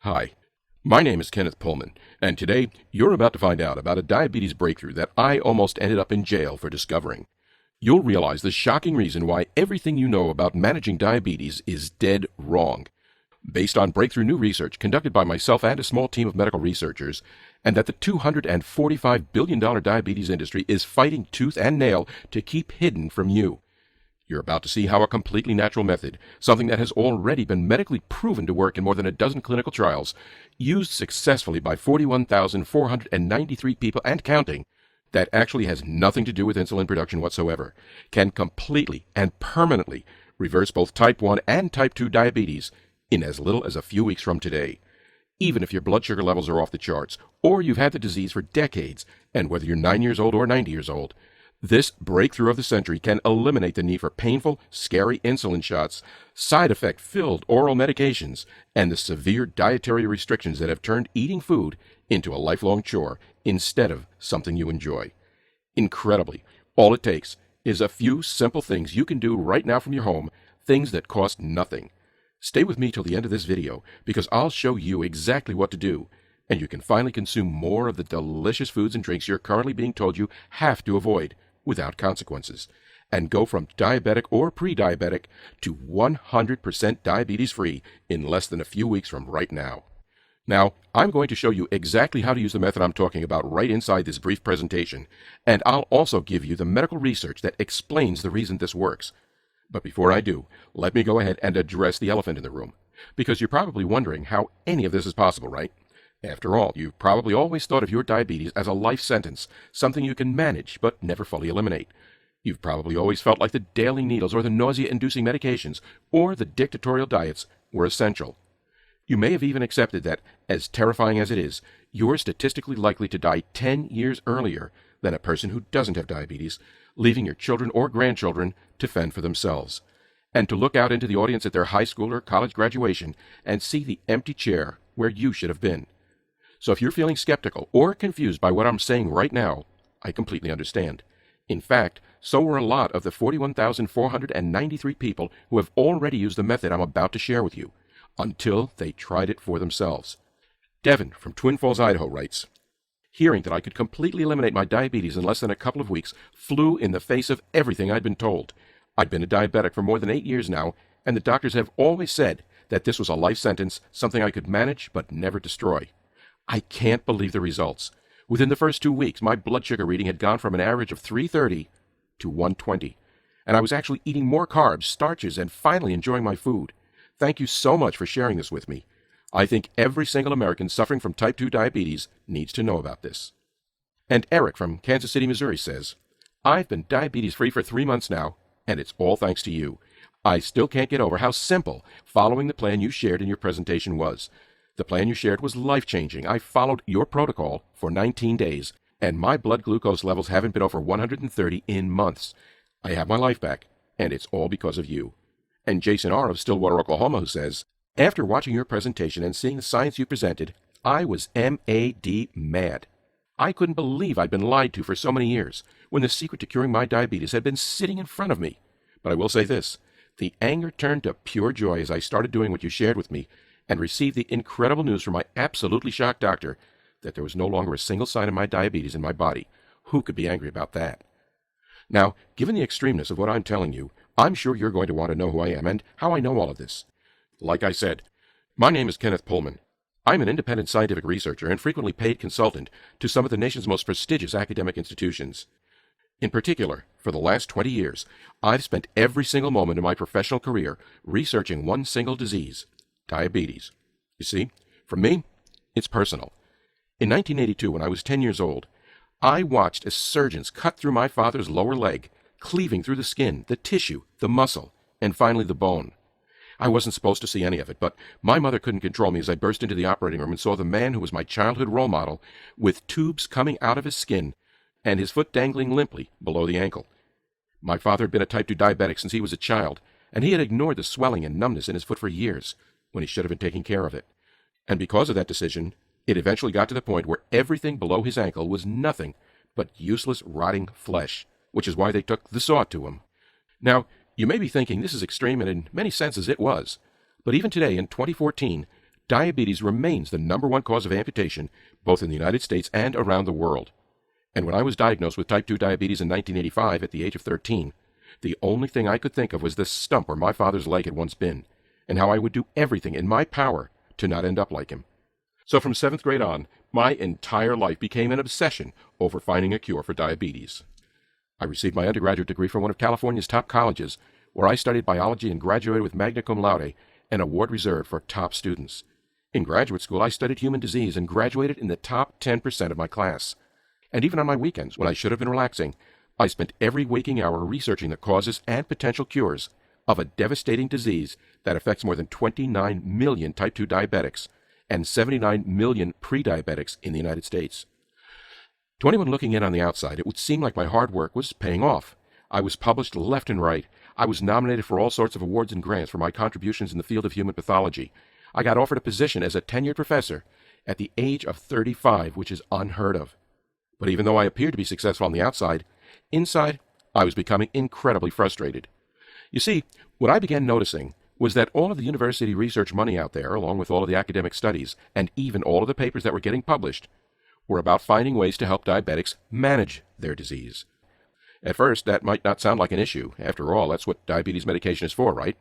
Hi, my name is Kenneth Pullman, and today you're about to find out about a diabetes breakthrough that I almost ended up in jail for discovering. You'll realize the shocking reason why everything you know about managing diabetes is dead wrong, based on breakthrough new research conducted by myself and a small team of medical researchers, and that the $245 billion diabetes industry is fighting tooth and nail to keep hidden from you. You're about to see how a completely natural method, something that has already been medically proven to work in more than a dozen clinical trials, used successfully by 41,493 people and counting, that actually has nothing to do with insulin production whatsoever, can completely and permanently reverse both type 1 and type 2 diabetes in as little as a few weeks from today. Even if your blood sugar levels are off the charts, or you've had the disease for decades, and whether you're 9 years old or 90 years old, this breakthrough of the century can eliminate the need for painful, scary insulin shots, side effect-filled oral medications, and the severe dietary restrictions that have turned eating food into a lifelong chore instead of something you enjoy. Incredibly, all it takes is a few simple things you can do right now from your home, things that cost nothing. Stay with me till the end of this video because I'll show you exactly what to do, and you can finally consume more of the delicious foods and drinks you're currently being told you have to avoid without consequences, and go from diabetic or pre-diabetic to 100% diabetes-free in less than a few weeks from right now. Now, I'm going to show you exactly how to use the method I'm talking about right inside this brief presentation, and I'll also give you the medical research that explains the reason this works. But before I do, let me go ahead and address the elephant in the room, because you're probably wondering how any of this is possible, right? After all, you've probably always thought of your diabetes as a life sentence, something you can manage but never fully eliminate. You've probably always felt like the daily needles or the nausea-inducing medications or the dictatorial diets were essential. You may have even accepted that, as terrifying as it is, you're statistically likely to die 10 years earlier than a person who doesn't have diabetes, leaving your children or grandchildren to fend for themselves, and to look out into the audience at their high school or college graduation and see the empty chair where you should have been. So if you're feeling skeptical or confused by what I'm saying right now, I completely understand. In fact, so were a lot of the 41,493 people who have already used the method I'm about to share with you, until they tried it for themselves. Devin from Twin Falls, Idaho writes, "Hearing that I could completely eliminate my diabetes in less than a couple of weeks flew in the face of everything I'd been told. I'd been a diabetic for more than 8 years now, and the doctors have always said that this was a life sentence, something I could manage but never destroy. I can't believe the results. Within the first 2 weeks, my blood sugar reading had gone from an average of 330 to 120, and I was actually eating more carbs, starches, and finally enjoying my food. Thank you so much for sharing this with me. I think every single American suffering from type 2 diabetes needs to know about this." And Eric from Kansas City, Missouri says, "I've been diabetes-free for 3 months now, and it's all thanks to you. I still can't get over how simple following the plan you shared in your presentation was. The plan you shared was life-changing. I followed your protocol for 19 days, and my blood glucose levels haven't been over 130 in months. I have my life back, and it's all because of you." And Jason R. of Stillwater, Oklahoma, who says, "After watching your presentation and seeing the science you presented, I was mad mad. I couldn't believe I'd been lied to for so many years, when the secret to curing my diabetes had been sitting in front of me. But I will say this, the anger turned to pure joy as I started doing what you shared with me, and received the incredible news from my absolutely shocked doctor that there was no longer a single sign of my diabetes in my body. Who could be angry about that?" Now, given the extremeness of what I'm telling you, I'm sure you're going to want to know who I am and how I know all of this. Like I said, my name is Kenneth Pullman. I'm an independent scientific researcher and frequently paid consultant to some of the nation's most prestigious academic institutions. In particular, for the last 20 years, I've spent every single moment of my professional career researching one single disease: diabetes. You see, for me, it's personal. In 1982, when I was 10 years old, I watched as surgeons cut through my father's lower leg, cleaving through the skin, the tissue, the muscle, and finally the bone. I wasn't supposed to see any of it, but my mother couldn't control me as I burst into the operating room and saw the man who was my childhood role model with tubes coming out of his skin and his foot dangling limply below the ankle. My father had been a type 2 diabetic since he was a child, and he had ignored the swelling and numbness in his foot for years, when he should have been taking care of it. And because of that decision, it eventually got to the point where everything below his ankle was nothing but useless rotting flesh, which is why they took the saw to him. Now, you may be thinking this is extreme, and in many senses it was. But even today, in 2014, diabetes remains the number one cause of amputation both in the United States and around the world. And when I was diagnosed with type 2 diabetes in 1985 at the age of 13, the only thing I could think of was the stump where my father's leg had once been, and how I would do everything in my power to not end up like him. So from 7th grade on, my entire life became an obsession over finding a cure for diabetes. I received my undergraduate degree from one of California's top colleges, where I studied biology and graduated with magna cum laude, an award reserved for top students. In graduate school, I studied human disease and graduated in the top 10% of my class. And even on my weekends, when I should have been relaxing, I spent every waking hour researching the causes and potential cures of a devastating disease that affects more than 29 million type 2 diabetics and 79 million pre-diabetics in the United States. To anyone looking in on the outside, it would seem like my hard work was paying off. I was published left and right. I was nominated for all sorts of awards and grants for my contributions in the field of human pathology. I got offered a position as a tenured professor at the age of 35, which is unheard of. But even though I appeared to be successful on the outside, inside, I was becoming incredibly frustrated. You see, what I began noticing was that all of the university research money out there, along with all of the academic studies, and even all of the papers that were getting published, were about finding ways to help diabetics manage their disease. At first, that might not sound like an issue. After all, that's what diabetes medication is for, right?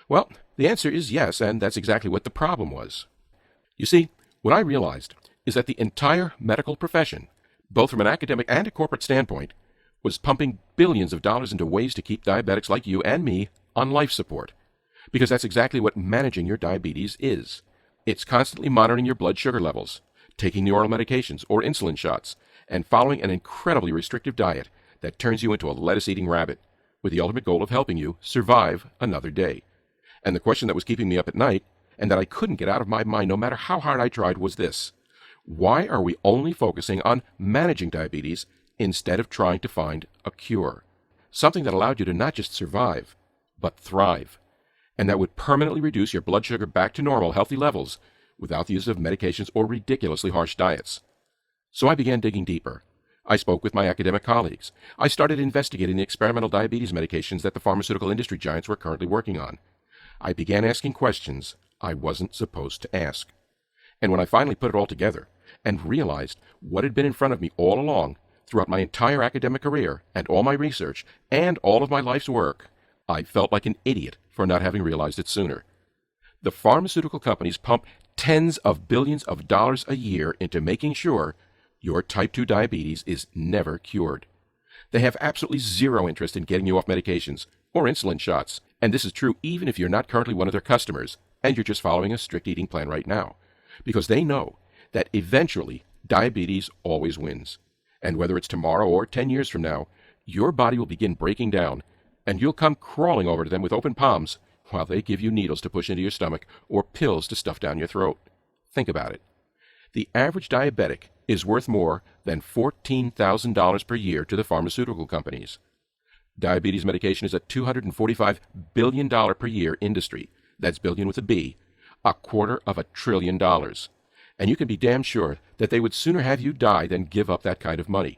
Well, the answer is yes, and that's exactly what the problem was. You see, what I realized is that the entire medical profession, both from an academic and a corporate standpoint, was pumping billions of dollars into ways to keep diabetics like you and me on life support. Because that's exactly what managing your diabetes is. It's constantly monitoring your blood sugar levels, taking the oral medications or insulin shots, and following an incredibly restrictive diet that turns you into a lettuce-eating rabbit, with the ultimate goal of helping you survive another day. And the question that was keeping me up at night, and that I couldn't get out of my mind no matter how hard I tried, was this: why are we only focusing on managing diabetes instead of trying to find a cure? Something that allowed you to not just survive, but thrive, and that would permanently reduce your blood sugar back to normal, healthy levels without the use of medications or ridiculously harsh diets. So I began digging deeper. I spoke with my academic colleagues. I started investigating the experimental diabetes medications that the pharmaceutical industry giants were currently working on. I began asking questions I wasn't supposed to ask. And when I finally put it all together and realized what had been in front of me all along throughout my entire academic career and all my research and all of my life's work, I felt like an idiot for not having realized it sooner. The pharmaceutical companies pump tens of billions of dollars a year into making sure your type 2 diabetes is never cured. They have absolutely zero interest in getting you off medications or insulin shots, and this is true even if you're not currently one of their customers and you're just following a strict eating plan right now, because they know that eventually diabetes always wins. And whether it's tomorrow or 10 years from now, your body will begin breaking down, and you'll come crawling over to them with open palms while they give you needles to push into your stomach or pills to stuff down your throat. Think about it. The average diabetic is worth more than $14,000 per year to the pharmaceutical companies. Diabetes medication is a $245 billion per year industry. That's billion with a B, $250 billion. And you can be damn sure that they would sooner have you die than give up that kind of money.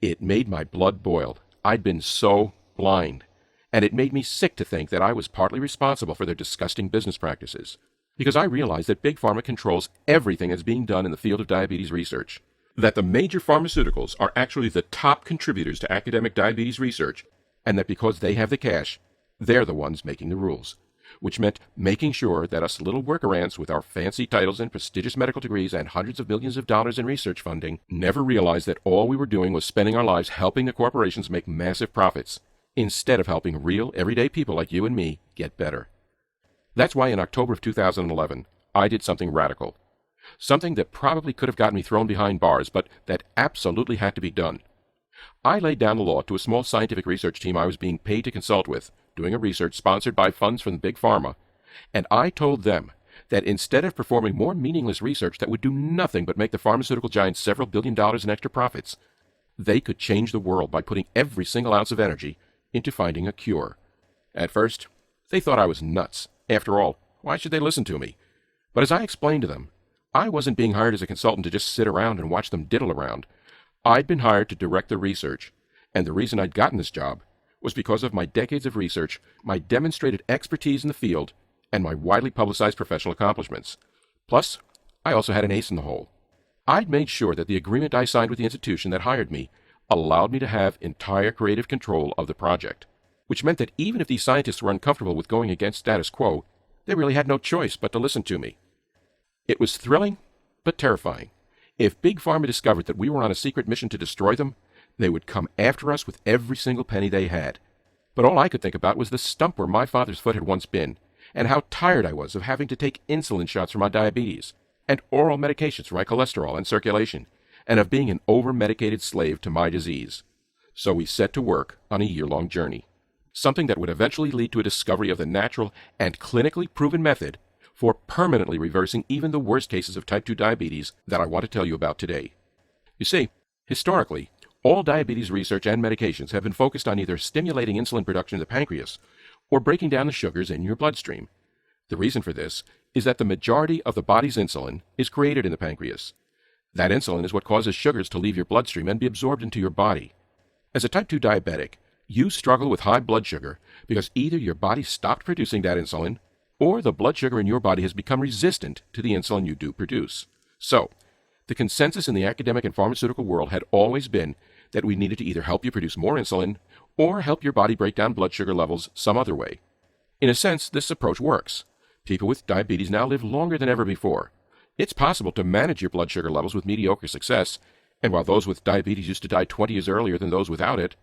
It made my blood boil. I'd been so blind. And it made me sick to think that I was partly responsible for their disgusting business practices. Because I realized that Big Pharma controls everything that's being done in the field of diabetes research. That the major pharmaceuticals are actually the top contributors to academic diabetes research, and that because they have the cash, they're the ones making the rules. Which meant making sure that us little worker ants with our fancy titles and prestigious medical degrees and hundreds of millions of dollars in research funding never realized that all we were doing was spending our lives helping the corporations make massive profits, instead of helping real, everyday people like you and me get better. That's why in October of 2011, I did something radical. Something that probably could have gotten me thrown behind bars, but that absolutely had to be done. I laid down the law to a small scientific research team I was being paid to consult with, doing a research sponsored by funds from Big Pharma, and I told them that instead of performing more meaningless research that would do nothing but make the pharmaceutical giants several $billion in extra profits, they could change the world by putting every single ounce of energy into finding a cure. At first, they thought I was nuts. After all, why should they listen to me? But as I explained to them, I wasn't being hired as a consultant to just sit around and watch them diddle around. I'd been hired to direct the research, and the reason I'd gotten this job was because of my decades of research, my demonstrated expertise in the field, and my widely publicized professional accomplishments. Plus, I also had an ace in the hole. I'd made sure that the agreement I signed with the institution that hired me allowed me to have entire creative control of the project, which meant that even if these scientists were uncomfortable with going against status quo, they really had no choice but to listen to me. It was thrilling, but terrifying. If Big Pharma discovered that we were on a secret mission to destroy them, they would come after us with every single penny they had. But all I could think about was the stump where my father's foot had once been, and how tired I was of having to take insulin shots for my diabetes, and oral medications for my cholesterol and circulation, and of being an over-medicated slave to my disease. So we set to work on a year-long journey, something that would eventually lead to a discovery of the natural and clinically proven method for permanently reversing even the worst cases of type 2 diabetes that I want to tell you about today. You see, historically, all diabetes research and medications have been focused on either stimulating insulin production in the pancreas or breaking down the sugars in your bloodstream. The reason for this is that the majority of the body's insulin is created in the pancreas. That insulin is what causes sugars to leave your bloodstream and be absorbed into your body. As a type 2 diabetic, you struggle with high blood sugar because either your body stopped producing that insulin or the blood sugar in your body has become resistant to the insulin you do produce. So, the consensus in the academic and pharmaceutical world had always been that we needed to either help you produce more insulin or help your body break down blood sugar levels some other way. In a sense, this approach works. People with diabetes now live longer than ever before. It's possible to manage your blood sugar levels with mediocre success, and while those with diabetes used to die 20 years earlier than those without it,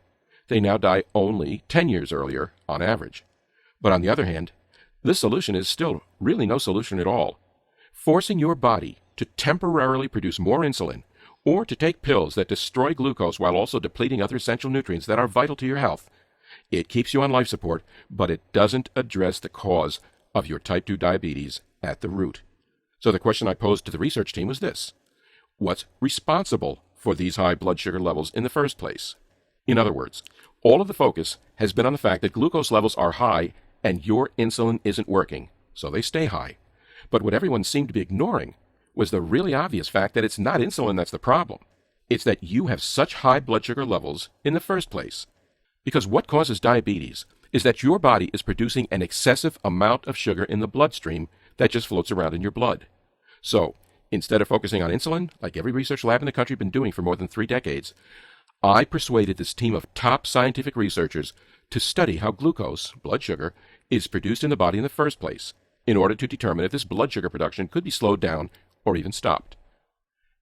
they now die only 10 years earlier on average. But on the other hand, this solution is still really no solution at all. Forcing your body to temporarily produce more insulin or to take pills that destroy glucose while also depleting other essential nutrients that are vital to your health, it keeps you on life support, but it doesn't address the cause of your type 2 diabetes at the root. So the question I posed to the research team was this: what's responsible for these high blood sugar levels in the first place? In other words, all of the focus has been on the fact that glucose levels are high and your insulin isn't working, so they stay high. But what everyone seemed to be ignoring was the really obvious fact that it's not insulin that's the problem. It's that you have such high blood sugar levels in the first place. Because what causes diabetes is that your body is producing an excessive amount of sugar in the bloodstream that just floats around in your blood. So, instead of focusing on insulin, like every research lab in the country has been doing for more than 3 decades, I persuaded this team of top scientific researchers to study how glucose, blood sugar, is produced in the body in the first place, in order to determine if this blood sugar production could be slowed down or even stopped.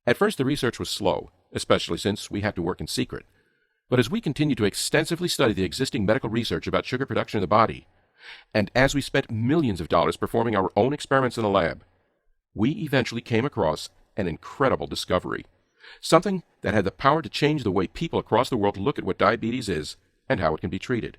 At first, the research was slow, especially since we had to work in secret. But as we continued to extensively study the existing medical research about sugar production in the body, and as we spent millions of dollars performing our own experiments in the lab, we eventually came across an incredible discovery. Something that had the power to change the way people across the world look at what diabetes is and how it can be treated.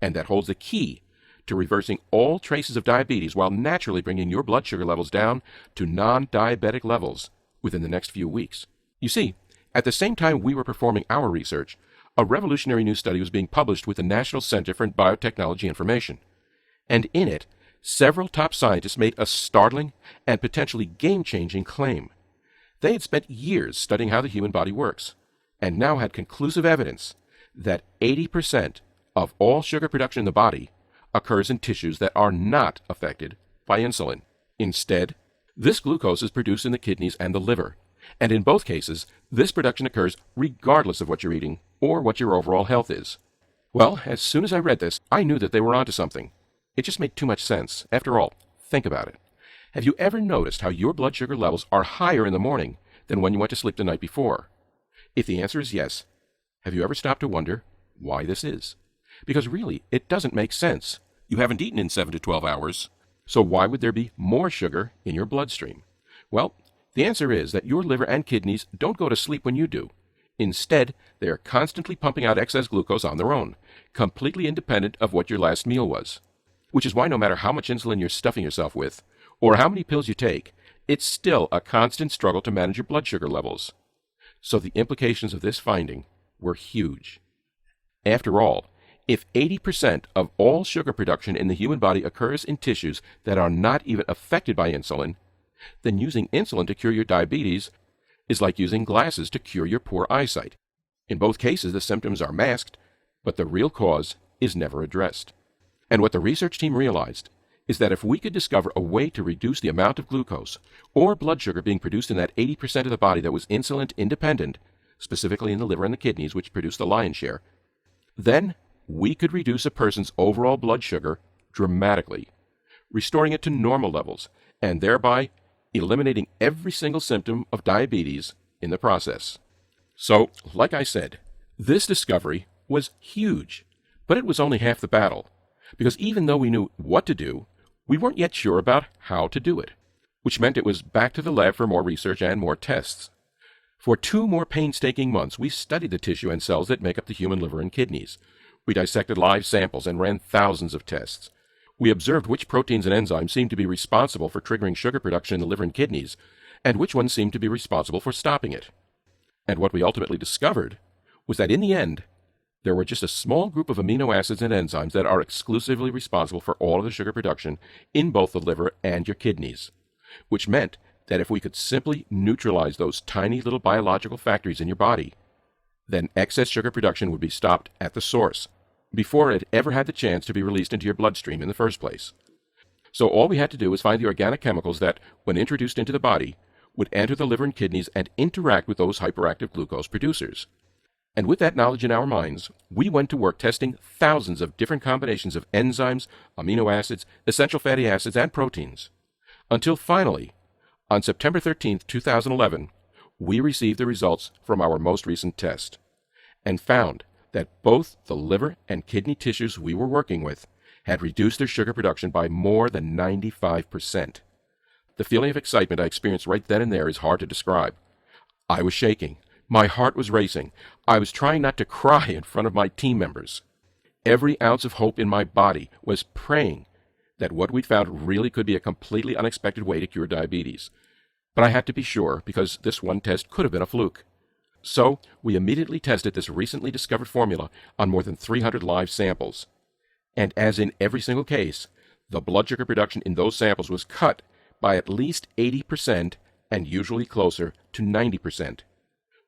And that holds the key to reversing all traces of diabetes while naturally bringing your blood sugar levels down to non-diabetic levels within the next few weeks. You see, at the same time we were performing our research, a revolutionary new study was being published with the National Center for Biotechnology Information. And in it, several top scientists made a startling and potentially game-changing claim. They had spent years studying how the human body works, and now had conclusive evidence that 80% of all sugar production in the body occurs in tissues that are not affected by insulin. Instead, this glucose is produced in the kidneys and the liver, and in both cases, this production occurs regardless of what you're eating or what your overall health is. Well, as soon as I read this, I knew that they were onto something. It just made too much sense. After all, think about it. Have you ever noticed how your blood sugar levels are higher in the morning than when you went to sleep the night before? If the answer is yes, have you ever stopped to wonder why this is? Because really, it doesn't make sense. You haven't eaten in 7 to 12 hours, so why would there be more sugar in your bloodstream? Well, the answer is that your liver and kidneys don't go to sleep when you do. Instead, they are constantly pumping out excess glucose on their own, completely independent of what your last meal was. Which is why no matter how much insulin you're stuffing yourself with, or how many pills you take, it's still a constant struggle to manage your blood sugar levels. So the implications of this finding were huge. After all, if 80% of all sugar production in the human body occurs in tissues that are not even affected by insulin, then using insulin to cure your diabetes is like using glasses to cure your poor eyesight. In both cases, the symptoms are masked, but the real cause is never addressed. And what the research team realized is that if we could discover a way to reduce the amount of glucose or blood sugar being produced in that 80% of the body that was insulin independent, specifically in the liver and the kidneys, which produce the lion's share, then we could reduce a person's overall blood sugar dramatically, restoring it to normal levels, and thereby eliminating every single symptom of diabetes in the process. So, like I said, this discovery was huge, but it was only half the battle, because even though we knew what to do, we weren't yet sure about how to do it, which meant it was back to the lab for more research and more tests. For 2 more painstaking months, we studied the tissue and cells that make up the human liver and kidneys. We dissected live samples and ran thousands of tests. We observed which proteins and enzymes seemed to be responsible for triggering sugar production in the liver and kidneys, and which ones seemed to be responsible for stopping it. And what we ultimately discovered was that in the end, there were just a small group of amino acids and enzymes that are exclusively responsible for all of the sugar production in both the liver and your kidneys, which meant that if we could simply neutralize those tiny little biological factories in your body, then excess sugar production would be stopped at the source, before it ever had the chance to be released into your bloodstream in the first place. So all we had to do was find the organic chemicals that, when introduced into the body, would enter the liver and kidneys and interact with those hyperactive glucose producers. And with that knowledge in our minds, we went to work testing thousands of different combinations of enzymes, amino acids, essential fatty acids, and proteins. Until finally, on September 13, 2011, we received the results from our most recent test, and found that both the liver and kidney tissues we were working with had reduced their sugar production by more than 95%. The feeling of excitement I experienced right then and there is hard to describe. I was shaking. My heart was racing. I was trying not to cry in front of my team members. Every ounce of hope in my body was praying that what we'd found really could be a completely unexpected way to cure diabetes. But I had to be sure, because this one test could have been a fluke. So we immediately tested this recently discovered formula on more than 300 live samples. And as in every single case, the blood sugar production in those samples was cut by at least 80% and usually closer to 90%,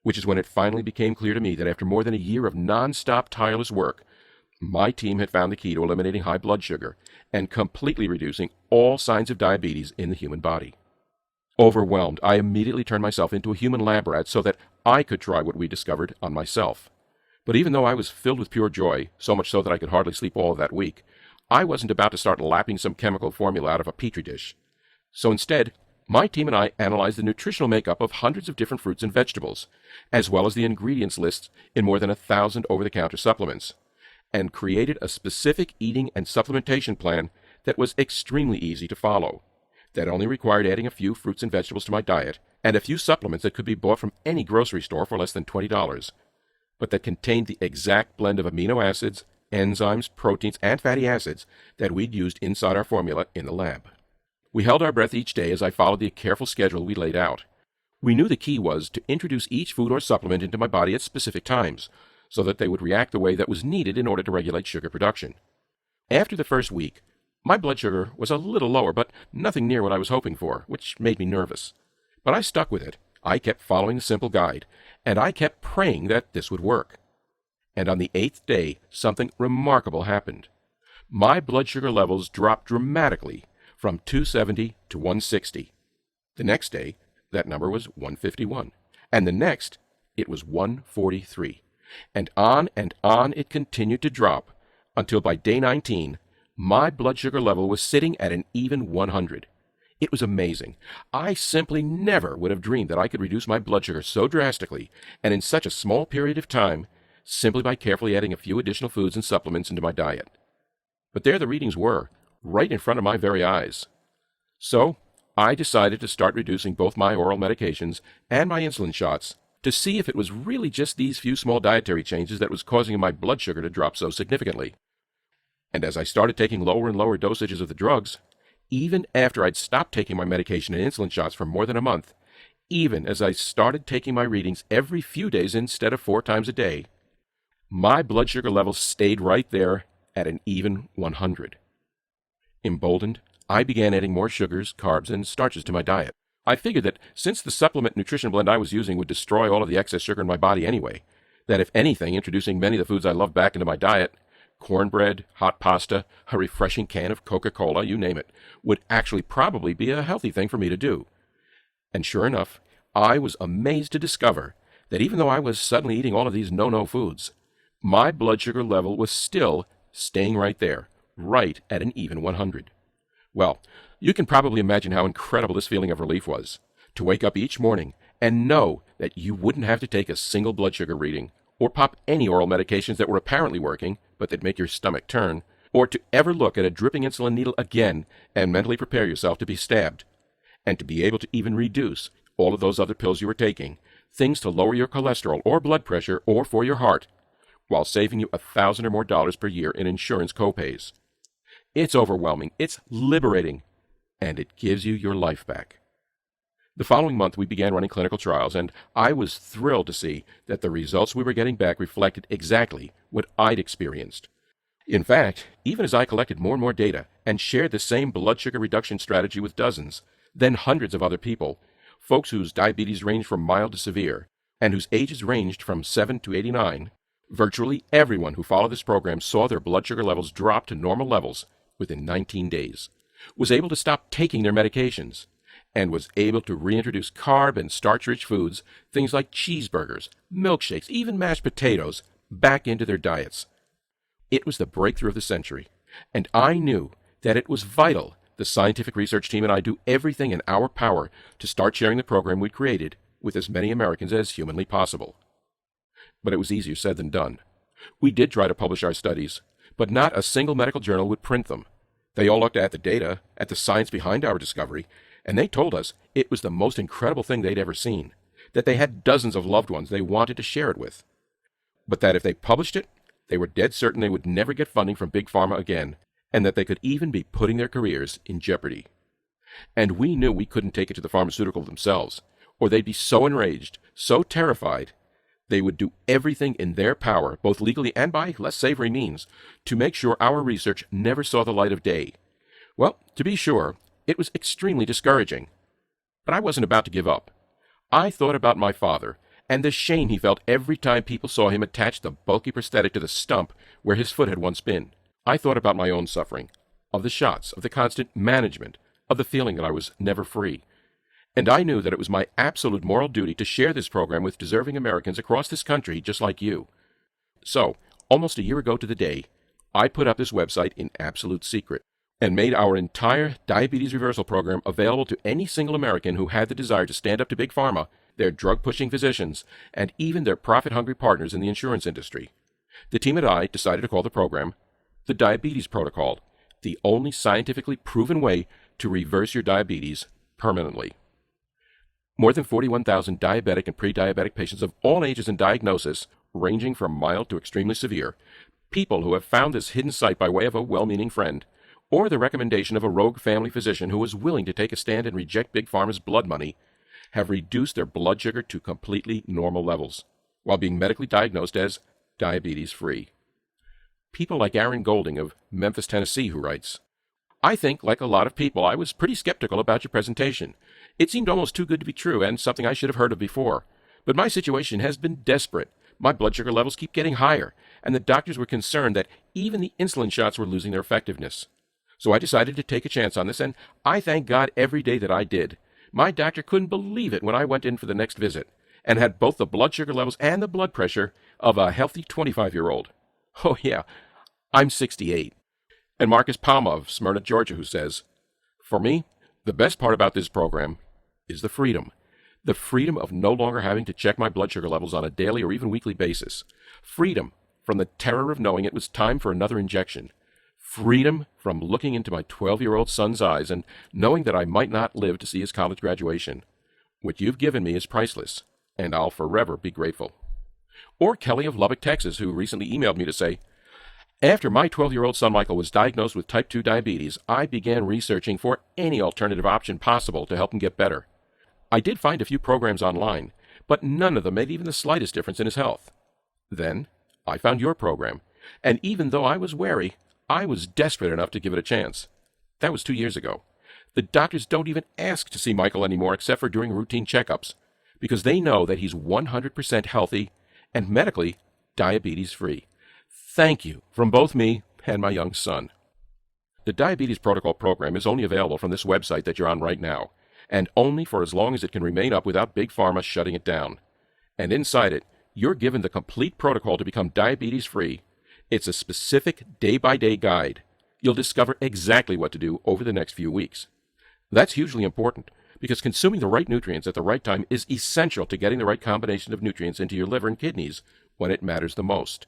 which is when it finally became clear to me that after more than a year of non-stop tireless work, my team had found the key to eliminating high blood sugar and completely reducing all signs of diabetes in the human body. Overwhelmed, I immediately turned myself into a human lab rat so that I could try what we discovered on myself. But even though I was filled with pure joy, so much so that I could hardly sleep all of that week, I wasn't about to start lapping some chemical formula out of a petri dish. So instead, my team and I analyzed the nutritional makeup of hundreds of different fruits and vegetables, as well as the ingredients lists in more than 1,000 over-the-counter supplements, and created a specific eating and supplementation plan that was extremely easy to follow, that only required adding a few fruits and vegetables to my diet, and a few supplements that could be bought from any grocery store for less than $20, but that contained the exact blend of amino acids, enzymes, proteins, and fatty acids that we'd used inside our formula in the lab. We held our breath each day as I followed the careful schedule we laid out. We knew the key was to introduce each food or supplement into my body at specific times, so that they would react the way that was needed in order to regulate sugar production. After the first week, my blood sugar was a little lower, but nothing near what I was hoping for, which made me nervous. But I stuck with it. I kept following the simple guide, and I kept praying that this would work. And on the 8th day, something remarkable happened. My blood sugar levels dropped dramatically from 270 to 160. The next day, that number was 151. And the next, it was 143. And on it continued to drop until by day 19, my blood sugar level was sitting at an even 100. It was amazing. I simply never would have dreamed that I could reduce my blood sugar so drastically and in such a small period of time simply by carefully adding a few additional foods and supplements into my diet. But there the readings were, right in front of my very eyes. So I decided to start reducing both my oral medications and my insulin shots to see if it was really just these few small dietary changes that was causing my blood sugar to drop so significantly. And as I started taking lower and lower dosages of the drugs, even after I'd stopped taking my medication and insulin shots for more than a month, even as I started taking my readings every few days instead of 4 times a day, my blood sugar levels stayed right there at an even 100. Emboldened, I began adding more sugars, carbs, and starches to my diet. I figured that since the supplement nutrition blend I was using would destroy all of the excess sugar in my body anyway, that if anything, introducing many of the foods I love back into my diet cornbread, hot pasta, a refreshing can of Coca-Cola, you name it, would actually probably be a healthy thing for me to do. And sure enough, I was amazed to discover that even though I was suddenly eating all of these no-no foods, my blood sugar level was still staying right there, right at an even 100. Well, you can probably imagine how incredible this feeling of relief was, to wake up each morning and know that you wouldn't have to take a single blood sugar reading, or pop any oral medications that were apparently working, but that make your stomach turn, or to ever look at a dripping insulin needle again and mentally prepare yourself to be stabbed, and to be able to even reduce all of those other pills you were taking, things to lower your cholesterol or blood pressure or for your heart, while saving you $1,000 or more per year in insurance copays. It's overwhelming, it's liberating, and it gives you your life back. The following month, we began running clinical trials, and I was thrilled to see that the results we were getting back reflected exactly what I'd experienced. In fact, even as I collected more and more data and shared the same blood sugar reduction strategy with dozens, then hundreds of other people, folks whose diabetes ranged from mild to severe, and whose ages ranged from 7 to 89, virtually everyone who followed this program saw their blood sugar levels drop to normal levels within 19 days, was able to stop taking their medications, and was able to reintroduce carb and starch-rich foods, things like cheeseburgers, milkshakes, even mashed potatoes, back into their diets. It was the breakthrough of the century, and I knew that it was vital the scientific research team and I do everything in our power to start sharing the program we created with as many Americans as humanly possible. But it was easier said than done. We did try to publish our studies, but not a single medical journal would print them. They all looked at the data, at the science behind our discovery, and they told us it was the most incredible thing they'd ever seen, that they had dozens of loved ones they wanted to share it with, but that if they published it, they were dead certain they would never get funding from Big Pharma again, and that they could even be putting their careers in jeopardy. And we knew we couldn't take it to the pharmaceutical themselves, or they'd be so enraged, so terrified, they would do everything in their power, both legally and by less savory means, to make sure our research never saw the light of day. Well, to be sure, it was extremely discouraging. But I wasn't about to give up. I thought about my father, and the shame he felt every time people saw him attach the bulky prosthetic to the stump where his foot had once been. I thought about my own suffering, of the shots, of the constant management, of the feeling that I was never free. And I knew that it was my absolute moral duty to share this program with deserving Americans across this country just like you. So, almost a year ago to the day, I put up this website in absolute secret, and made our entire diabetes reversal program available to any single American who had the desire to stand up to Big Pharma, their drug-pushing physicians, and even their profit-hungry partners in the insurance industry. The team and I decided to call the program the Diabetes Protocol, the only scientifically proven way to reverse your diabetes permanently. More than 41,000 diabetic and pre-diabetic patients of all ages and diagnosis, ranging from mild to extremely severe, people who have found this hidden site by way of a well-meaning friend, or the recommendation of a rogue family physician who was willing to take a stand and reject Big Pharma's blood money, have reduced their blood sugar to completely normal levels, while being medically diagnosed as diabetes-free. People like Aaron Golding of Memphis, Tennessee, who writes, "I think, like a lot of people, I was pretty skeptical about your presentation. It seemed almost too good to be true and something I should have heard of before. But my situation has been desperate. My blood sugar levels keep getting higher, and the doctors were concerned that even the insulin shots were losing their effectiveness. So I decided to take a chance on this, and I thank God every day that I did. My doctor couldn't believe it when I went in for the next visit, and had both the blood sugar levels and the blood pressure of a healthy 25-year-old. Oh yeah, I'm 68. And Marcus Palma of Smyrna, Georgia, who says, "For me, the best part about this program is the freedom. The freedom of no longer having to check my blood sugar levels on a daily or even weekly basis. Freedom from the terror of knowing it was time for another injection. Freedom from looking into my 12-year-old son's eyes and knowing that I might not live to see his college graduation. What you've given me is priceless, and I'll forever be grateful." Or Kelly of Lubbock, Texas, who recently emailed me to say, "After my 12-year-old son Michael was diagnosed with type 2 diabetes, I began researching for any alternative option possible to help him get better. I did find a few programs online, but none of them made even the slightest difference in his health. Then I found your program, and even though I was wary, I was desperate enough to give it a chance. That was 2 years ago. The doctors don't even ask to see Michael anymore except for during routine checkups, because they know that he's 100% healthy and medically diabetes-free. Thank you from both me and my young son. The Diabetes Protocol program is only available from this website that you're on right now, and only for as long as it can remain up without Big Pharma shutting it down. And inside it, you're given the complete protocol to become diabetes-free. It's a specific day-by-day guide. You'll discover exactly what to do over the next few weeks. That's hugely important, because consuming the right nutrients at the right time is essential to getting the right combination of nutrients into your liver and kidneys when it matters the most.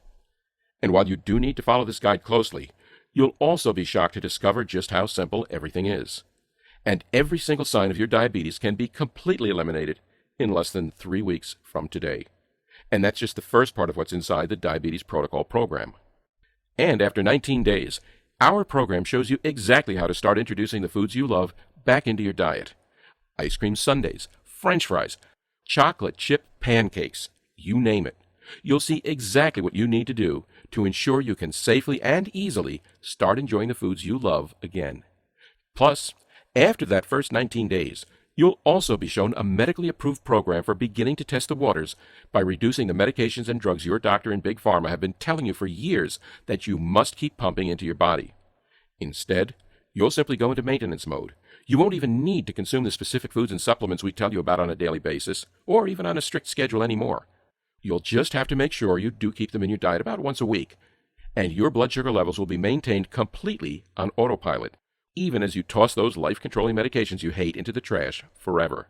And while you do need to follow this guide closely, you'll also be shocked to discover just how simple everything is. And every single sign of your diabetes can be completely eliminated in less than 3 weeks from today. And that's just the first part of what's inside the Diabetes Protocol program. And after 19 days, our program shows you exactly how to start introducing the foods you love back into your diet. Ice cream sundaes, French fries, chocolate chip pancakes, you name it. You'll see exactly what you need to do to ensure you can safely and easily start enjoying the foods you love again. Plus, after that first 19 days, you'll also be shown a medically approved program for beginning to test the waters by reducing the medications and drugs your doctor and Big Pharma have been telling you for years that you must keep pumping into your body. Instead, you'll simply go into maintenance mode. You won't even need to consume the specific foods and supplements we tell you about on a daily basis, or even on a strict schedule anymore. You'll just have to make sure you do keep them in your diet about once a week, and your blood sugar levels will be maintained completely on autopilot, even as you toss those life-controlling medications you hate into the trash forever.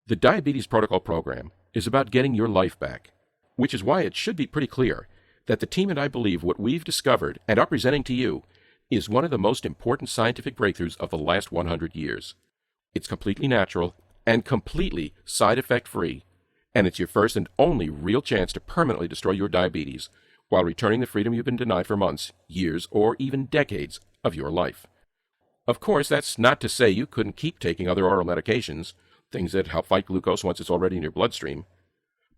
The Diabetes Protocol program is about getting your life back, which is why it should be pretty clear that the team and I believe what we've discovered and are presenting to you is one of the most important scientific breakthroughs of the last 100 years. It's completely natural and completely side-effect-free, and it's your first and only real chance to permanently destroy your diabetes while returning the freedom you've been denied for months, years, or even decades of your life. Of course, that's not to say you couldn't keep taking other oral medications, things that help fight glucose once it's already in your bloodstream.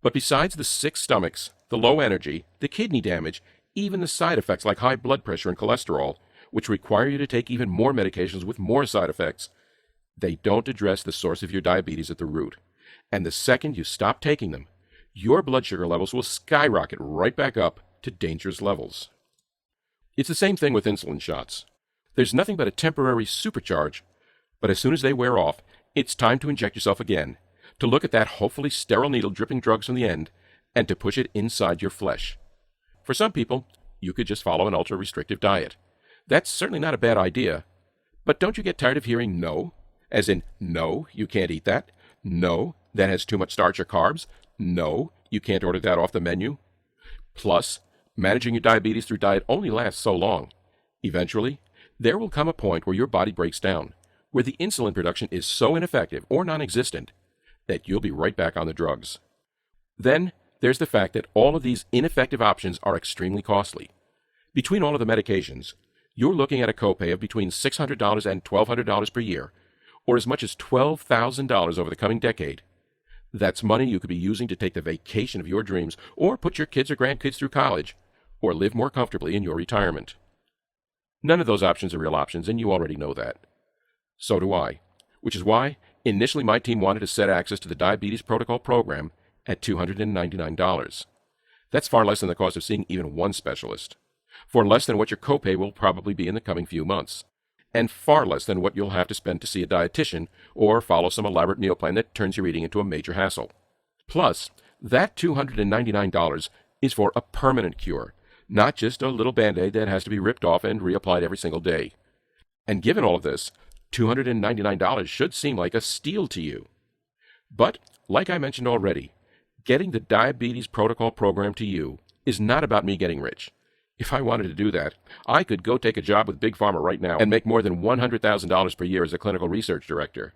But besides the sick stomachs, the low energy, the kidney damage, even the side effects like high blood pressure and cholesterol, which require you to take even more medications with more side effects, they don't address the source of your diabetes at the root. And the second you stop taking them, your blood sugar levels will skyrocket right back up to dangerous levels. It's the same thing with insulin shots. There's nothing but a temporary supercharge, but as soon as they wear off, it's time to inject yourself again, to look at that hopefully sterile needle dripping drugs from the end, and to push it inside your flesh. For some people, you could just follow an ultra-restrictive diet. That's certainly not a bad idea, but don't you get tired of hearing no? As in, no, you can't eat that. No, that has too much starch or carbs. No, you can't order that off the menu. Plus, managing your diabetes through diet only lasts so long. Eventually, there will come a point where your body breaks down, where the insulin production is so ineffective or non-existent that you'll be right back on the drugs. Then, there's the fact that all of these ineffective options are extremely costly. Between all of the medications, you're looking at a copay of between $600 and $1,200 per year, or as much as $12,000 over the coming decade. That's money you could be using to take the vacation of your dreams, or put your kids or grandkids through college, or live more comfortably in your retirement. None of those options are real options, and you already know that. So do I, which is why initially my team wanted to set access to the Diabetes Protocol program at $299. That's far less than the cost of seeing even one specialist, for less than what your copay will probably be in the coming few months, and far less than what you'll have to spend to see a dietitian or follow some elaborate meal plan that turns your eating into a major hassle. Plus, that $299 is for a permanent cure, not just a little Band-Aid that has to be ripped off and reapplied every single day. And given all of this, $299 should seem like a steal to you. But, like I mentioned already, getting the Diabetes Protocol program to you is not about me getting rich. If I wanted to do that, I could go take a job with Big Pharma right now and make more than $100,000 per year as a clinical research director.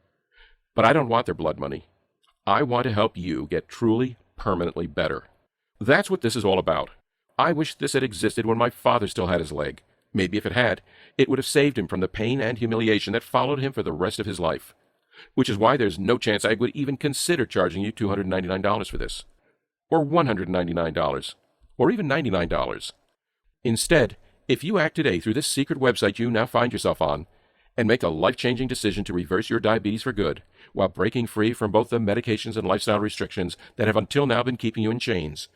But I don't want their blood money. I want to help you get truly, permanently better. That's what this is all about. I wish this had existed when my father still had his leg. Maybe if it had, it would have saved him from the pain and humiliation that followed him for the rest of his life. Which is why there's no chance I would even consider charging you $299 for this. Or $199. Or even $99. Instead, if you act today through this secret website you now find yourself on, and make a life-changing decision to reverse your diabetes for good, while breaking free from both the medications and lifestyle restrictions that have until now been keeping you in chains,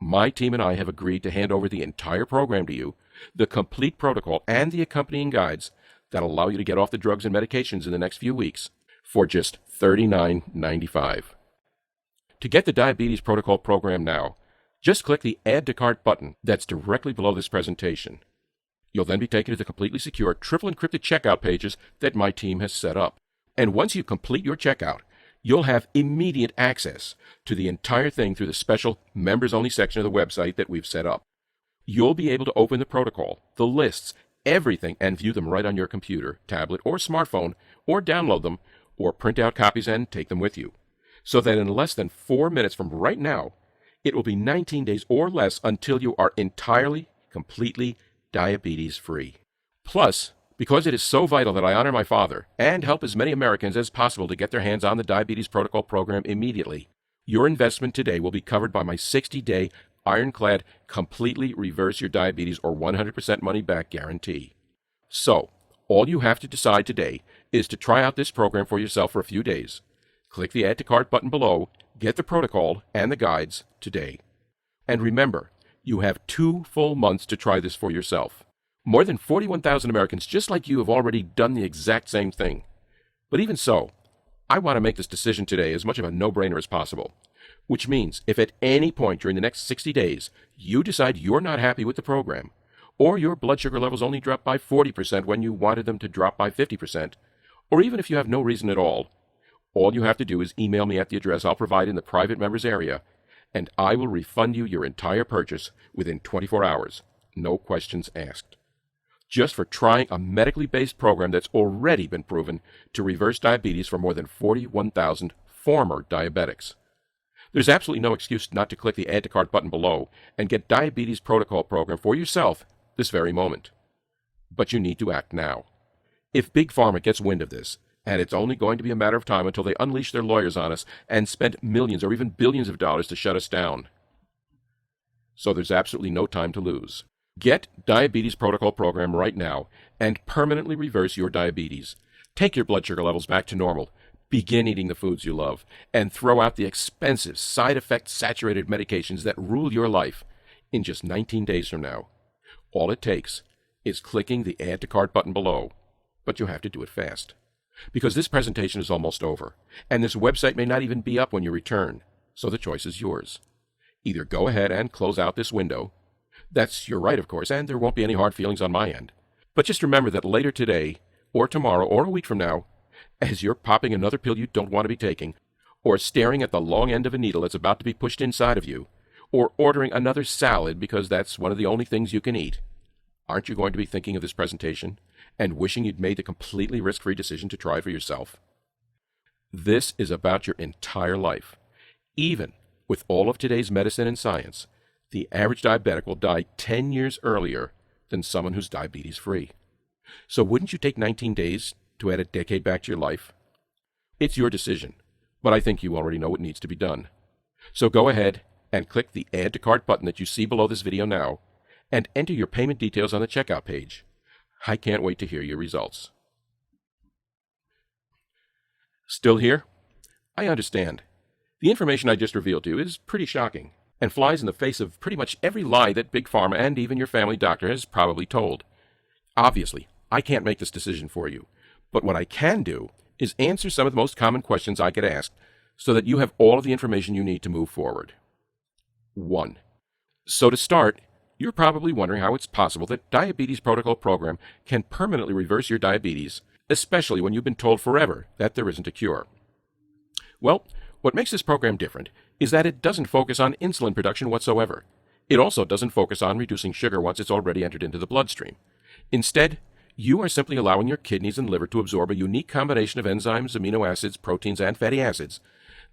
My team and I have agreed to hand over the entire program to you, the complete protocol and the accompanying guides that allow you to get off the drugs and medications in the next few weeks for just $39.95. To get the Diabetes Protocol program now, just click the Add to Cart button that's directly below this presentation. You'll then be taken to the completely secure, triple encrypted checkout pages that my team has set up. And once you complete your checkout, you'll have immediate access to the entire thing through the special members-only section of the website that we've set up. You'll be able to open the protocol, the lists, everything, and view them right on your computer, tablet, or smartphone, or download them, or print out copies and take them with you. So that in less than 4 minutes from right now, it will be 19 days or less until you are entirely, completely diabetes-free. Plus, because it is so vital that I honor my father and help as many Americans as possible to get their hands on the Diabetes Protocol program immediately, your investment today will be covered by my 60-day ironclad, completely reverse your diabetes or 100% money back guarantee. So, all you have to decide today is to try out this program for yourself for a few days. Click the Add to Cart button below, get the protocol and the guides today. And remember, you have 2 full months to try this for yourself. More than 41,000 Americans just like you have already done the exact same thing. But even so, I want to make this decision today as much of a no-brainer as possible. Which means if at any point during the next 60 days you decide you're not happy with the program, or your blood sugar levels only drop by 40% when you wanted them to drop by 50%, or even if you have no reason at all you have to do is email me at the address I'll provide in the private members area, and I will refund you your entire purchase within 24 hours, no questions asked. Just for trying a medically based program that's already been proven to reverse diabetes for more than 41,000 former diabetics. There's absolutely no excuse not to click the Add to Cart button below and get Diabetes Protocol program for yourself this very moment. But you need to act now. If Big Pharma gets wind of this, and it's only going to be a matter of time until they unleash their lawyers on us and spend millions or even billions of dollars to shut us down. So there's absolutely no time to lose. Get Diabetes Protocol program right now and permanently reverse your diabetes. Take your blood sugar levels back to normal. Begin eating the foods you love, and throw out the expensive, side-effect-saturated medications that rule your life in just 19 days from now. All it takes is clicking the Add to Cart button below, but you have to do it fast. Because this presentation is almost over, and this website may not even be up when you return, so the choice is yours. Either go ahead and close out this window. That's your right, of course, and there won't be any hard feelings on my end. But just remember that later today, or tomorrow, or a week from now, as you're popping another pill you don't want to be taking, or staring at the long end of a needle that's about to be pushed inside of you, or ordering another salad because that's one of the only things you can eat, aren't you going to be thinking of this presentation and wishing you'd made the completely risk-free decision to try for yourself? This is about your entire life. Even with all of today's medicine and science, the average diabetic will die 10 years earlier than someone who's diabetes-free. So wouldn't you take 19 days to add a decade back to your life? It's your decision, but I think you already know what needs to be done. So go ahead and click the Add to Cart button that you see below this video now, and enter your payment details on the checkout page. I can't wait to hear your results. Still here? I understand. The information I just revealed to you is pretty shocking, and flies in the face of pretty much every lie that Big Pharma and even your family doctor has probably told. Obviously, I can't make this decision for you, but what I can do is answer some of the most common questions I get asked so that you have all of the information you need to move forward. 1. So to start, you're probably wondering how it's possible that Diabetes Protocol program can permanently reverse your diabetes, especially when you've been told forever that there isn't a cure. Well, what makes this program different is that it doesn't focus on insulin production whatsoever. It also doesn't focus on reducing sugar once it's already entered into the bloodstream. Instead, you are simply allowing your kidneys and liver to absorb a unique combination of enzymes, amino acids, proteins, and fatty acids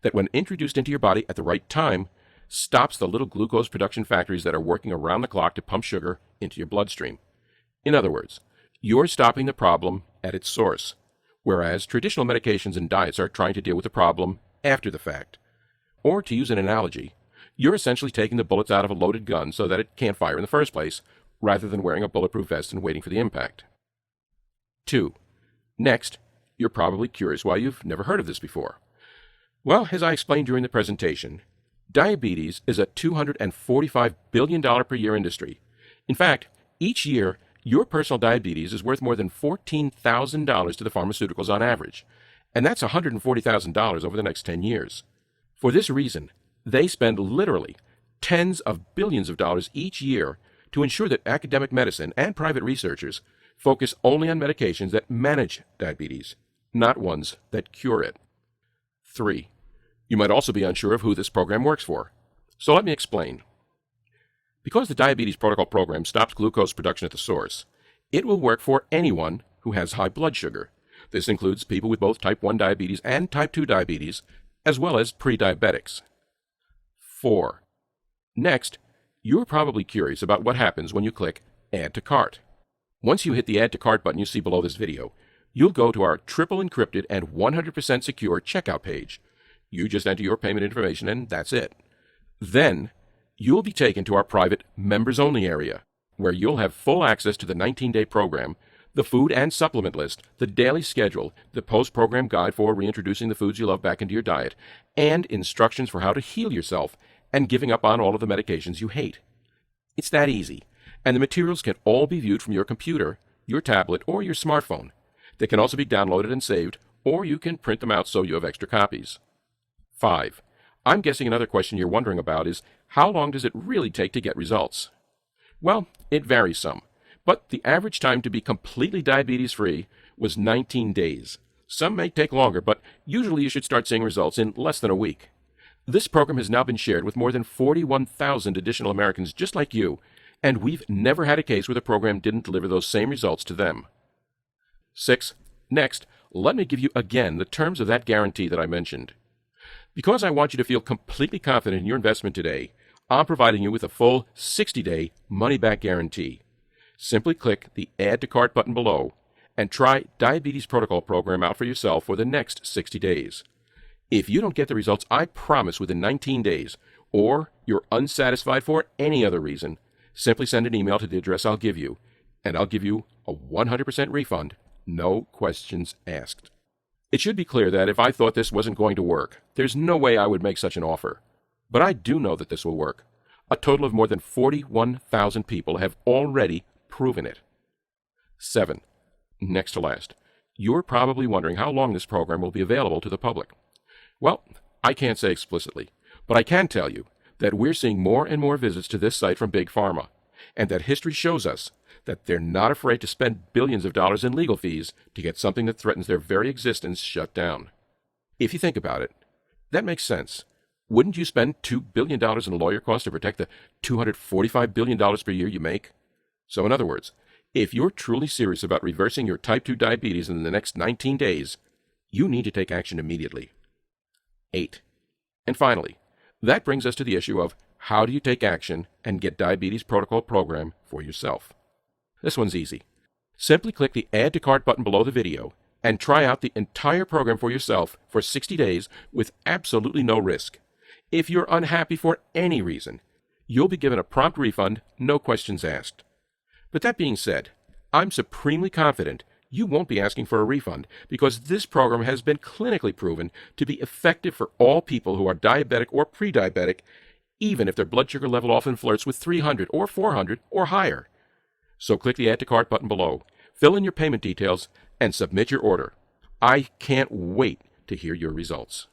that, when introduced into your body at the right time, stops the little glucose production factories that are working around the clock to pump sugar into your bloodstream. In other words, you're stopping the problem at its source, whereas traditional medications and diets are trying to deal with the problem after the fact. Or, to use an analogy, you're essentially taking the bullets out of a loaded gun so that it can't fire in the first place, rather than wearing a bulletproof vest and waiting for the impact. 2. Next, you're probably curious why you've never heard of this before. Well, as I explained during the presentation, Diabetes is a $245 billion per year industry. In fact, each year, your personal diabetes is worth more than $14,000 to the pharmaceuticals on average, and that's $140,000 over the next 10 years. For this reason, they spend literally tens of billions of dollars each year to ensure that academic medicine and private researchers focus only on medications that manage diabetes, not ones that cure it. 3. You might also be unsure of who this program works for. So let me explain. Because the Diabetes Protocol Program stops glucose production at the source, it will work for anyone who has high blood sugar. This includes people with both type 1 diabetes and type 2 diabetes, as well as pre-diabetics. 4. Next, you're probably curious about what happens when you click Add to Cart. Once you hit the Add to Cart button you see below this video, you'll go to our triple encrypted and 100% secure checkout page. You just enter your payment information and that's it. Then, you'll be taken to our private members-only area, where you'll have full access to the 19-day program, the food and supplement list, the daily schedule, the post-program guide for reintroducing the foods you love back into your diet, and instructions for how to heal yourself and giving up on all of the medications you hate. It's that easy, and the materials can all be viewed from your computer, your tablet, or your smartphone. They can also be downloaded and saved, or you can print them out so you have extra copies. 5. I'm guessing another question you're wondering about is, how long does it really take to get results? Well, it varies some, but the average time to be completely diabetes-free was 19 days. Some may take longer, but usually you should start seeing results in less than a week. This program has now been shared with more than 41,000 additional Americans just like you, and we've never had a case where the program didn't deliver those same results to them. 6. Next, let me give you again the terms of that guarantee that I mentioned. Because I want you to feel completely confident in your investment today, I'm providing you with a full 60-day money-back guarantee. Simply click the Add to Cart button below and try Diabetes Protocol Program out for yourself for the next 60 days. If you don't get the results I promise within 19 days, or you're unsatisfied for any other reason, simply send an email to the address I'll give you, and I'll give you a 100% refund, no questions asked. It should be clear that if I thought this wasn't going to work, there's no way I would make such an offer. But I do know that this will work. A total of more than 41,000 people have already proven it. 7. Next to last, you're probably wondering how long this program will be available to the public. Well, I can't say explicitly, but I can tell you that we're seeing more and more visits to this site from Big Pharma, and that history shows us that they're not afraid to spend billions of dollars in legal fees to get something that threatens their very existence shut down. If you think about it, that makes sense. Wouldn't you spend $2 billion in lawyer costs to protect the $245 billion per year you make? So in other words, if you're truly serious about reversing your type 2 diabetes in the next 19 days, you need to take action immediately. 8. And finally, that brings us to the issue of how do you take action and get Diabetes Protocol Program for yourself? This one's easy. Simply click the Add to Cart button below the video and try out the entire program for yourself for 60 days with absolutely no risk. If you're unhappy for any reason, you'll be given a prompt refund, no questions asked. But that being said, I'm supremely confident you won't be asking for a refund because this program has been clinically proven to be effective for all people who are diabetic or pre-diabetic, even if their blood sugar level often flirts with 300 or 400 or higher. So click the Add to Cart button below, fill in your payment details, and submit your order. I can't wait to hear your results.